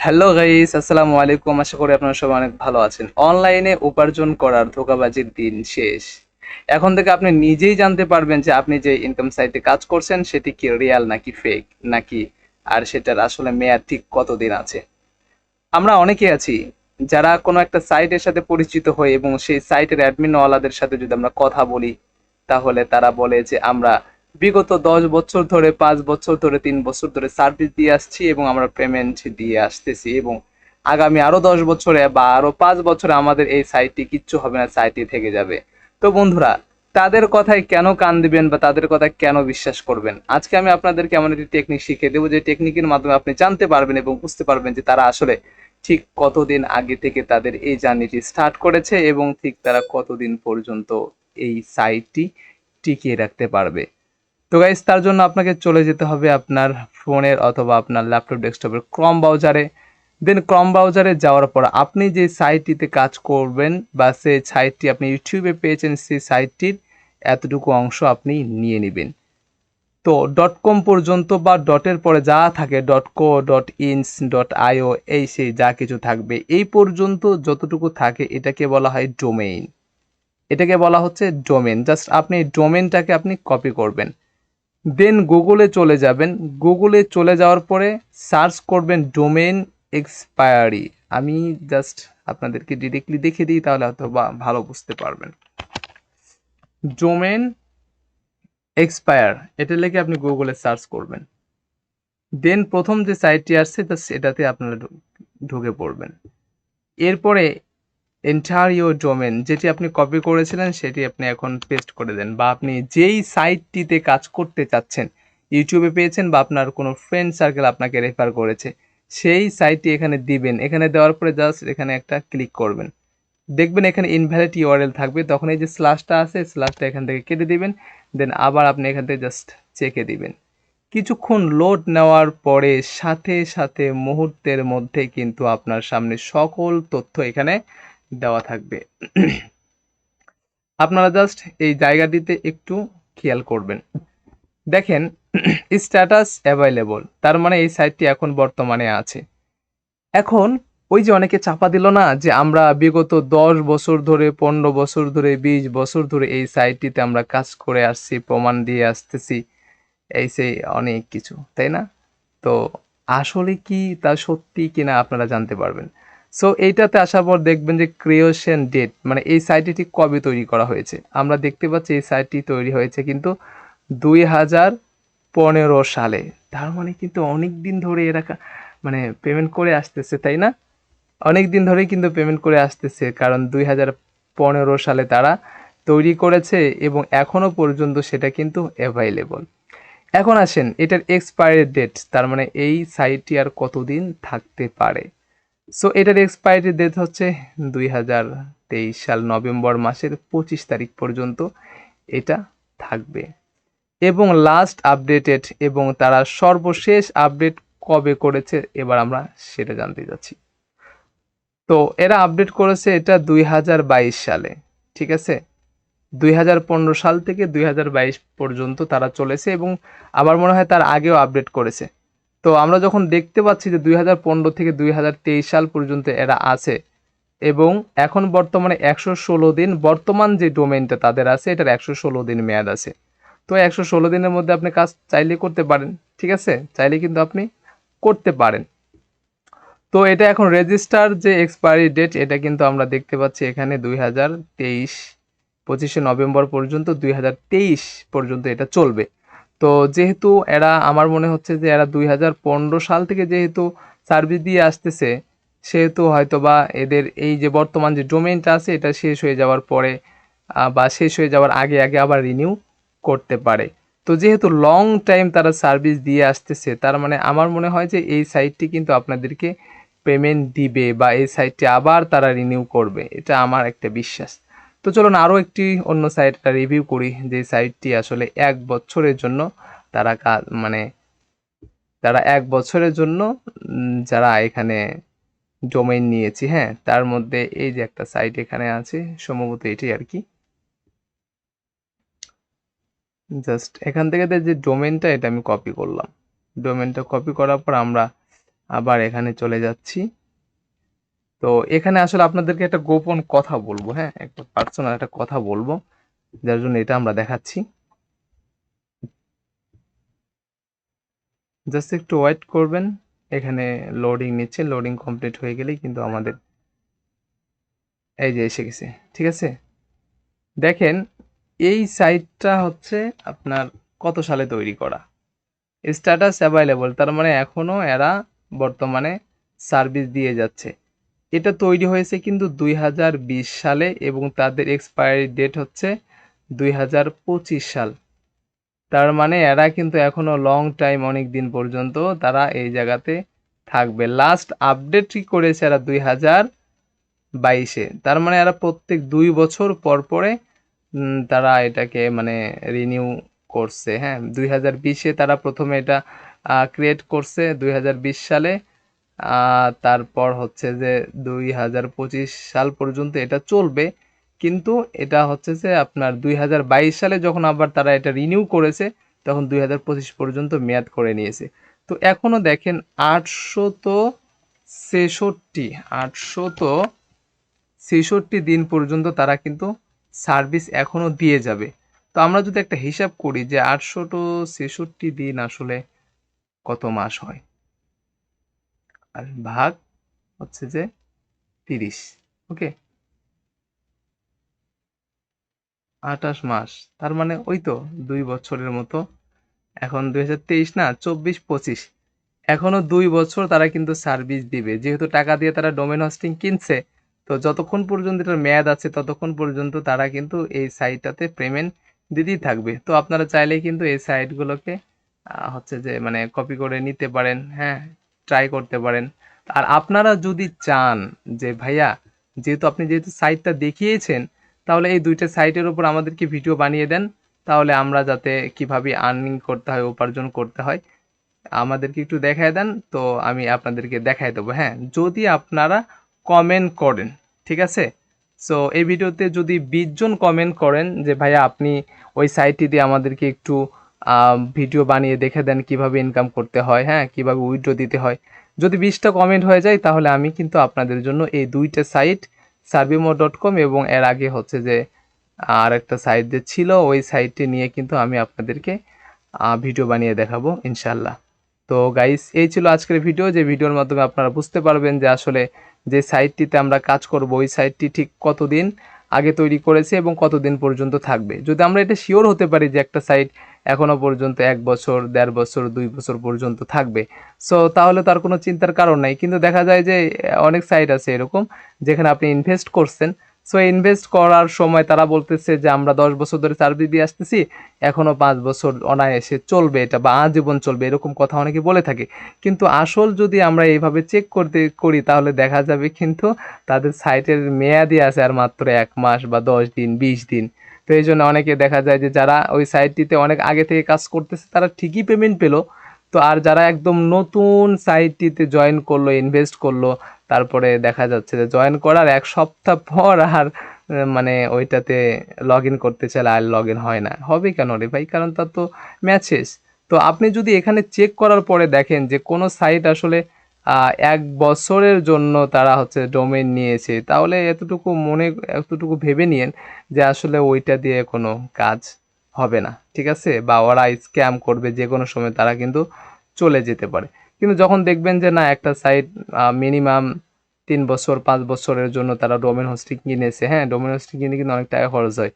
Hello guys, আসসালামু আলাইকুম। আশা করি আপনারা সবাই অনেক ভালো আছেন। অনলাইনে উপার্জন করার ধোঁকাবাজির দিন শেষ। এখন থেকে আপনি নিজেই জানতে পারবেন যে আপনি যে ইনকাম সাইটে কাজ করছেন সেটি কি রিয়াল নাকি ফেক, নাকি আর সেটার আসলে মেয়াদ ঠিক কতদিন আছে। আমরা অনেকে আছি যারা কোনো একটা সাইটের সাথে পরিচিত হই এবং সেই সাইটের অ্যাডমিনওয়ালাদের সাথে যদি আমরা কথা বলি, তাহলে তারা বলে যে আমরা বিগত 10 বছর ধরে, 5 বছর ধরে, 3 বছর ধরে সার্ভিস দিয়ে আসছি এবং আমরা পেমেন্ট দিয়ে আসতেছি, এবং আগামী আরো 10 বছরে বা আরো 5 বছরে আমাদের এই সাইটটি কিচ্ছু হবে না, সাইটটি থেকে যাবে। তো বন্ধুরা, তাদের কথায় কেন কান দিবেন বা তাদের কথায় কেন বিশ্বাস করবেন? আজকে আমি আপনাদেরকে এমন একটি টেকনিক শিখিয়ে দেবো যে টেকনিকের মাধ্যমে আপনি জানতে পারবেন এবং বুঝতে পারবেন যে তারা আসলে ঠিক কতদিন আগে থেকে তাদের এই জার্নিটি স্টার্ট করেছে এবং ঠিক তারা কতদিন পর্যন্ত এই সাইটটি টিকিয়ে রাখতে পারবে। তো গাইস, তার জন্য আপনাকে চলে যেতে হবে আপনার ফোনের অথবা আপনার ল্যাপটপ ডেস্কটপের ক্রম ব্রাউজারে। দেন ক্রম ব্রাউজারে যাওয়ার পর আপনি যে সাইটটিতে কাজ করবেন বা সেই সাইটটি আপনি ইউটিউবে পেয়েছেন, সেই সাইটটির এতটুকু অংশ আপনি নিয়ে নেবেন। তো ডট কম পর্যন্ত বা ডটের পরে যা থাকে, ডট কো, ডট ইনস, ডট আইও, এই সেই যা কিছু থাকবে এই পর্যন্ত যতটুকু থাকে এটাকে বলা হয় ডোমেইন। এটাকে বলা হচ্ছে ডোমেন। জাস্ট আপনি ডোমেনটাকে আপনি কপি করবেন, দেন গুগলে চলে যাবেন। গুগলে চলে যাওয়ার পরে সার্চ করবেন ডোমেন এক্সপায়ারি। আমি জাস্ট আপনাদেরকে ডিরেক্টলি দেখে দিই, তাহলে হয়তো বা ভালো বুঝতে পারবেন। ডোমেন এক্সপায়ার এটা লিখে আপনি গুগলে সার্চ করবেন। দেন প্রথম যে সাইটটি আসছে জাস্ট এটাতে আপনারা ঢুকে পড়বেন। এরপরে এন্টার ইউর ডোমেন, যেটি আপনি কপি করেছিলেন সেটি আপনি এখন পেস্ট করে দেন, বা আপনি যেই সাইটটিতে কাজ করতে চাচ্ছেন, ইউটিউবে পেয়েছেন বা আপনার কোনো ফ্রেন্ড সার্কেল আপনাকে রেফার করেছে, সেই সাইটটি এখানে দিবেন। এখানে দেওয়ার পরে জাস্ট এখানে একটা ক্লিক করবেন। দেখবেন এখানে ইনভ্যালিড ইউআরএল থাকবে, তখন এই যে স্ল্যাশটা আছে স্ল্যাশটা এখান থেকে কেটে দিবেন। দেন আবার আপনি এখান থেকে জাস্ট চেকে দিবেন। কিছুক্ষণ লোড নেওয়ার পরে সাথে সাথে মুহূর্তের মধ্যে কিন্তু আপনার সামনে সকল তথ্য এখানে দেওয়া থাকবে। আপনারা জাস্ট এই জায়গাটিতে একটু খেয়াল করবেন। দেখেন, স্ট্যাটাস অ্যাভেলেবল, তার মানে এই সাইটটি এখন বর্তমানে আছে। এখন ওই যে অনেকে চাপা দিল না যে আমরা বিগত 10 বছর ধরে, 15 বছর ধরে, 20 বছর ধরে এই সাইটটিতে আমরা কাজ করে আসছি, প্রমাণ দিয়ে আসতেছি, এই সেই অনেক কিছু, তাই না? তো আসলে কি তা সত্যি কিনা আপনারা জানতে পারবেন। সো এইটাতে আসার পর দেখবেন যে ক্রিয়েশন ডেট, মানে এই সাইটটি ঠিক কবে তৈরি করা হয়েছে। আমরা দেখতে পাচ্ছি এই সাইটটি তৈরি হয়েছে কিন্তু 2015 সালে। তার মানে কিন্তু অনেক দিন ধরে এরা মানে পেমেন্ট করে আসতেছে, তাই না? অনেক দিন ধরেই কিন্তু পেমেন্ট করে আসতেছে, কারণ 2015 সালে তারা তৈরি করেছে এবং এখনো পর্যন্ত সেটা কিন্তু অ্যাভাইলেবল। এখন আসেন এটার এক্সপায়ারি ডেট, তার মানে এই সাইটটি আর কতদিন থাকতে পারে। সো এটার এক্সপায়ারি ডেট হচ্ছে 2023 সাল নভেম্বর মাসের 25 তারিখ পর্যন্ত এটা থাকবে, এবং লাস্ট আপডেটেড, এবং তারা সর্বশেষ আপডেট কবে করেছে এবার আমরা সেটা জানতে যাচ্ছি। তো এরা আপডেট করেছে এটা 2022 সালে, ঠিক আছে? 2015 সাল থেকে 2022 পর্যন্ত তারা চলেছে, এবং আমার মনে হয় তার আগেও আপডেট করেছে। তো আমরা যখন দেখতে পাচ্ছি যে 2015 থেকে 2023 সাল পর্যন্ত এরা আছে, এবং এখন বর্তমানে 116 দিন, বর্তমান যে ডোমেইনটা তাদের আছে এটার 116 দিন মেয়াদ আছে। তো 116 দিনের মধ্যে আপনি কাজ চাইলে করতে পারেন, ঠিক আছে? চাইলে কিন্তু আপনি করতে পারেন। তো এটা এখন রেজিস্টার যে এক্সপায়ারি ডেট এটা কিন্তু আমরা দেখতে পাচ্ছি এখানে 2023, 25শে নভেম্বর পর্যন্ত, 2023 পর্যন্ত এটা চলবে। তো যেহেতু এরা, আমার মনে হচ্ছে যে এরা 2015 সাল থেকে যেহেতু সার্ভিস দিয়ে আসতেছে, সেহেতু হয়তোবা এদের এই যে বর্তমান যে ডোমেইনটা আছে এটা শেষ হয়ে যাওয়ার পরে বা শেষ হয়ে যাওয়ার আগে আগে আবার রিনিউ করতে পারে। তো যেহেতু লং টাইম তারা সার্ভিস দিয়ে আসতেছে, তার মানে আমার মনে হয় যে এই সাইটটি কিন্তু আপনাদেরকে পেমেন্ট দিবে বা এই সাইটটি আবার তারা রিনিউ করবে, এটা আমার একটা বিশ্বাস। তো চলুন আরও একটি অন্য সাইটটা রিভিউ করি, যে সাইটটি আসলে 1 বছরের জন্য তারা মানে তারা 1 বছরের জন্য যারা এখানে ডোমেইন নিয়েছি, হ্যাঁ, তার মধ্যে এই যে একটা সাইট এখানে আছে, সম্ভবত এটাই আর কি। জাস্ট এখান থেকে যে ডোমেনটা এটা আমি কপি করলাম। ডোমেনটা কপি করার পর আমরা আবার এখানে চলে যাচ্ছি। তো এখানে আসলে আপনাদেরকে একটা গোপন কথা বলবো, হ্যাঁ, একটা পার্সোনাল একটা কথা বলবো, যার জন্য এটা আমরা দেখাচ্ছি। জাস্ট একটু ওয়েট করবেন, এখানে লোডিং নিচ্ছে, লোডিং কমপ্লিট হয়ে গেলেই কিন্তু আমাদের এই যে এসে গেছে। ঠিক আছে, দেখেন এই সাইটটা হচ্ছে আপনার কত সালে তৈরি করা, স্ট্যাটাস অ্যাভেলেবল, তার মানে এখনো এরা বর্তমানে সার্ভিস দিয়ে যাচ্ছে। এটা তৈরি হয়েছে কিন্তু 2020 সালে এবং তাদের এক্সপায়ারি ডেট হচ্ছে 2025 সাল। তার মানে এরা কিন্তু এখনো লং টাইম, অনেক দিন পর্যন্ত তারা এই জায়গাতে থাকবে। লাস্ট আপডেটই করেছে এরা 2022-এ, তার মানে এরা প্রত্যেক 2 বছর পর পরে তারা এটাকে মানে রিনিউ করছে। হ্যাঁ, 2020-এ তারা প্রথমে এটা ক্রিয়েট করছে 2020 সালে, তারপর হচ্ছে যে 2025 সাল পর্যন্ত এটা চলবে। কিন্তু এটা হচ্ছে যে আপনার 2022 সালে যখন আবার তারা এটা রিনিউ করেছে, তখন 2025 পর্যন্ত মেয়াদ করে নিয়েছে। তো এখনো দেখেন 863 দিন পর্যন্ত তারা কিন্তু সার্ভিস এখনো দিয়ে যাবে। তো আমরা যদি একটা হিসাব করি যে 863 দিন আসলে কত মাস হয়, আর ভাগ হচ্ছে যে 30, ওকে, 28 মাস, তার মানে ওই তো 2 বছরের মতো। এখন 2023 না, 24-25, এখনো 2 বছর তারা কিন্তু সার্ভিস দিবে, যেহেতু টাকা দিয়ে তারা ডোমেন হোস্টিং কিনছে। তো যতক্ষণ পর্যন্ত এটার মেয়াদ আছে ততক্ষণ পর্যন্ত তারা কিন্তু এই সাইটটাতে পেমেন্ট দিতেই থাকবে। তো আপনারা চাইলেই কিন্তু এই সাইটগুলোকে হচ্ছে যে মানে কপি করে নিতে পারেন, হ্যাঁ, ট্রাই করতে পারেন। আর আপনারা যদি চান যে ভাইয়া, যেহেতু সাইটটা দেখিয়েছেন, তাহলে এই 2টা সাইটের উপর আমাদেরকে ভিডিও বানিয়ে দেন, তাহলে আমরা যাতে কিভাবে আর্নিং করতে হয়, উপার্জন করতে হয়, আমাদেরকে একটু দেখায় দেন, তো আমি আপনাদেরকে দেখায় দেবো। হ্যাঁ, যদি আপনারা কমেন্ট করেন, ঠিক আছে। সো এই ভিডিওতে যদি 20 জন কমেন্ট করেন যে ভাইয়া আপনি ওই সাইটটি দিয়ে আমাদেরকে একটু ভিডিও বানিয়ে দেখে দেন কিভাবে ইনকাম করতে হয়, হ্যাঁ, কিভাবে উইথড্র দিতে হয়, যদি 20টা কমেন্ট হয়ে যায়, তাহলে আমি কিন্তু আপনাদের জন্য এই 2টা সাইট, servimo.com এবং এর আগে হচ্ছে যে আর একটা সাইট যে ছিল, ওই সাইটটি নিয়ে কিন্তু আমি আপনাদেরকে ভিডিও বানিয়ে দেখাবো ইনশাল্লাহ। তো গাইস, এই ছিল আজকের ভিডিও, যে ভিডিওর মাধ্যমে আপনারা বুঝতে পারবেন যে আসলে যে সাইটটিতে আমরা কাজ করব, ওই সাইটটি ঠিক কতদিন আগে তৈরি করেছে এবং কতদিন পর্যন্ত থাকবে। যদি আমরা এটা শিওর হতে পারি যে একটা সাইট এখনো পর্যন্ত 1 বছর, 1.5 বছর, 2 বছর পর্যন্ত থাকবে, সো তাহলে তার কোনো চিন্তার কারণ নাই। কিন্তু দেখা যায় যে অনেক সাইট আছে এরকম, যেখানে আপনি ইনভেস্ট করছেন, সো ইনভেস্ট করার সময় তারা বলতেছে যে আমরা 10 বছর ধরে সার্ভিস দিয়ে আসতেছি, এখনো 5 বছর অনায়াসে চলবে এটা, বা আজীবন চলবে, এরকম কথা অনেকে বলে থাকে। কিন্তু আসল যদি আমরা এইভাবে চেক করতে করি, তাহলে দেখা যাবে কিন্তু তাদের সাইটের মেয়াদি আছে আর মাত্র 1 মাস বা 10 দিন, 20 দিন। তো এই জন্য অনেকে দেখা যায় যে যারা ওই সাইটটিতে অনেক আগে থেকে কাজ করতেছে, তারা ঠিকই পেমেন্ট পেলো। তো আর যারা একদম নতুন সাইটটিতে জয়েন করলো, ইনভেস্ট করলো, তারপরে দেখা যাচ্ছে যে জয়েন করার 1 সপ্তাহ পর আর মানে ওইটাতে লগ ইন করতে চাইলে আর লগ ইন হয় না। হবে কেন রে ভাই? কারণ তার তো ম্যাচেস। তো আপনি যদি এখানে চেক করার পরে দেখেন যে কোনো সাইট আসলে 1 বছরের জন্য তারা হচ্ছে ডোমেইন নিয়েছে, তাহলে এতটুকু ভেবে নিয়েন যে আসলে ওইটা দিয়ে কোনো কাজ হবে না, ঠিক আছে, বা ওরা স্ক্যাম করবে, যে কোনো সময় তারা কিন্তু চলে যেতে পারে। কিন্তু যখন দেখবেন যে না, একটা সাইট মিনিমাম 3 বছর, 5 বছরের জন্য তারা ডোমেন হোস্টিং কিনেছে, হ্যাঁ, ডোমেন হোস্টিং কিনে কিন্তু অনেক টাকা খরচ হয়।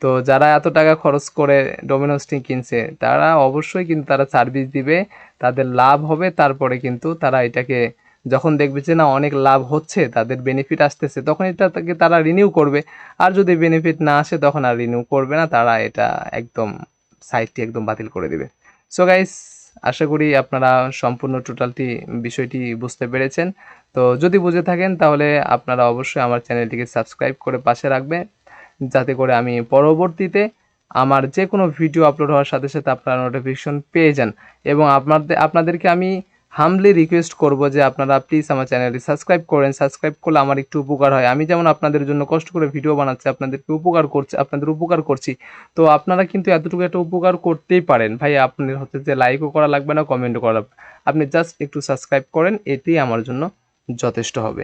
তো যারা এত টাকা খরচ করে ডোমেন হোস্টিং কিনছে, তারা অবশ্যই কিন্তু তারা সার্ভিস দিবে, তাদের লাভ হবে, তারপরে কিন্তু তারা এটাকে যখন দেখবে যে না অনেক লাভ হচ্ছে, তাদের বেনিফিট আসতেছে, তখন এটাকে তারা রিনিউ করবে। আর যদি বেনিফিট না আসে, তখন আর রিনিউ করবে না, তারা এটা একদম সাইটটি একদম বাতিল করে দিবে। সো গাইস, আশা করি আপনারা সম্পূর্ণ টোটালটি বিষয়টি বুঝতে পেরেছেন। তো যদি বুঝে থাকেন, তাহলে আপনারা অবশ্যই আমার চ্যানেলটিকে সাবস্ক্রাইব করে পাশে রাখবেন, যাতে করে আমি পরবর্তীতে আমার যে কোনো ভিডিও আপলোড হওয়ার সাথে সাথে আপনারা নোটিফিকেশন পেয়ে যান। এবং আপনাদেরকে আমি হামলি রিকোয়েস্ট করব যে আপনারা প্লিজ আমার চ্যানেলটি সাবস্ক্রাইব করেন। সাবস্ক্রাইব করলে আমার একটু উপকার হয়। আমি যেমন আপনাদের জন্য কষ্ট করে ভিডিও বানাচ্ছি, আপনাদের উপকার করছি। তো আপনারা কিন্তু এতটুকু একটা উপকার করতেই পারেন। ভাই আপনার হচ্ছে যে লাইকও করা লাগবে না, কমেন্টও করা লাগবে। আপনি জাস্ট একটু সাবস্ক্রাইব করেন, এতেই আমার জন্য যথেষ্ট হবে।